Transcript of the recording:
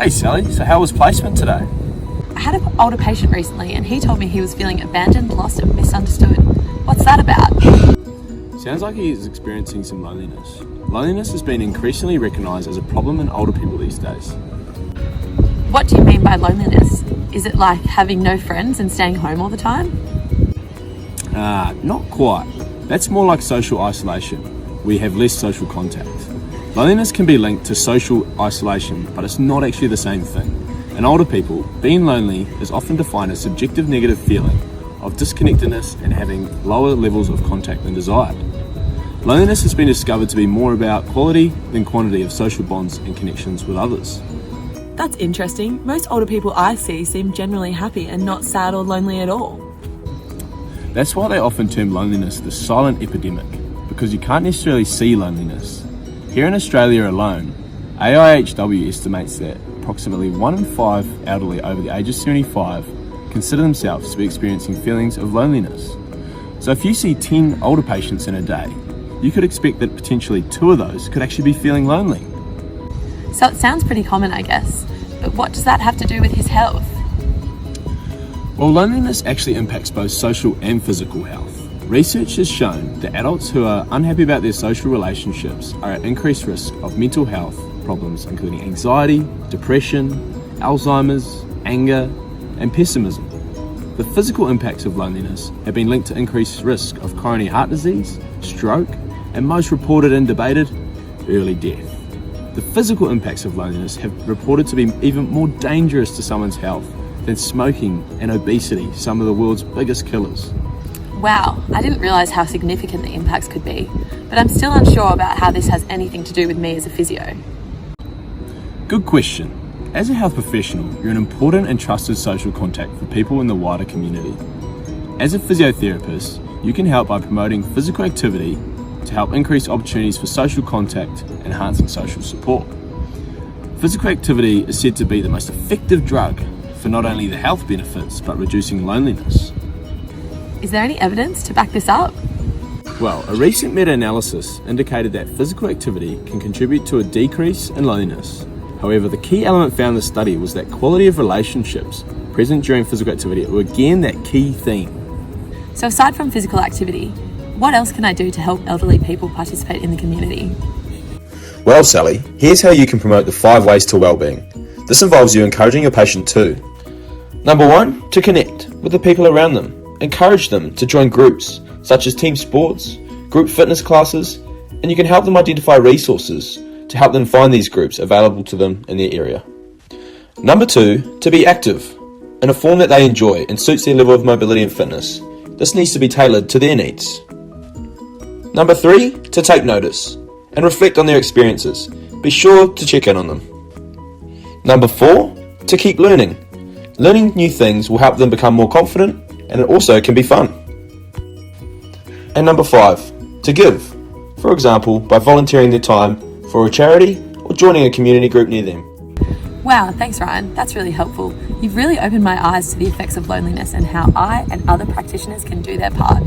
Hey Sally, so how was placement today? I had an older patient recently and he told me he was feeling abandoned, lost and misunderstood. What's that about? Sounds like he is experiencing some loneliness. Loneliness has been increasingly recognised as a problem in older people these days. What do you mean by loneliness? Is it like having no friends and staying home all the time? Not quite. That's more like social isolation. We have less social contact. Loneliness can be linked to social isolation, but it's not actually the same thing. In older people, being lonely is often defined as subjective negative feeling of disconnectedness and having lower levels of contact than desired. Loneliness has been discovered to be more about quality than quantity of social bonds and connections with others. That's interesting. Most older people I see seem generally happy and not sad or lonely at all. That's why they often term loneliness the silent epidemic, because you can't necessarily see loneliness. Here in Australia alone, AIHW estimates that approximately 1 in 5 elderly over the age of 75 consider themselves to be experiencing feelings of loneliness. So if you see 10 older patients in a day, you could expect that potentially 2 of those could actually be feeling lonely. So it sounds pretty common, I guess. But what does that have to do with his health? Well, loneliness actually impacts both social and physical health. Research has shown that adults who are unhappy about their social relationships are at increased risk of mental health problems including anxiety, depression, Alzheimer's, anger, and pessimism. The physical impacts of loneliness have been linked to increased risk of coronary heart disease, stroke, and most reported and debated, early death. The physical impacts of loneliness have reported to be even more dangerous to someone's health than smoking and obesity, some of the world's biggest killers. Wow, I didn't realise how significant the impacts could be, but I'm still unsure about how this has anything to do with me as a physio. Good question. As a health professional, you're an important and trusted social contact for people in the wider community. As a physiotherapist, you can help by promoting physical activity to help increase opportunities for social contact, enhancing social support. Physical activity is said to be the most effective drug for not only the health benefits, but reducing loneliness. Is there any evidence to back this up? Well, a recent meta-analysis indicated that physical activity can contribute to a decrease in loneliness. However, the key element found in the study was that quality of relationships present during physical activity were again that key theme. So aside from physical activity, what else can I do to help elderly people participate in the community? Well, Sally, here's how you can promote the 5 ways to wellbeing. This involves you encouraging your patient too. Number 1, to connect with the people around them. Encourage them to join groups such as team sports, group fitness classes, and you can help them identify resources to help them find these groups available to them in their area. Number 2, to be active in a form that they enjoy and suits their level of mobility and fitness. This needs to be tailored to their needs. Number 3, to take notice and reflect on their experiences. Be sure to check in on them. Number 4, to keep learning. Learning new things will help them become more confident, and it also can be fun. And number 5, to give. For example, by volunteering their time for a charity or joining a community group near them. Wow, thanks Ryan, that's really helpful. You've really opened my eyes to the effects of loneliness and how I and other practitioners can do their part.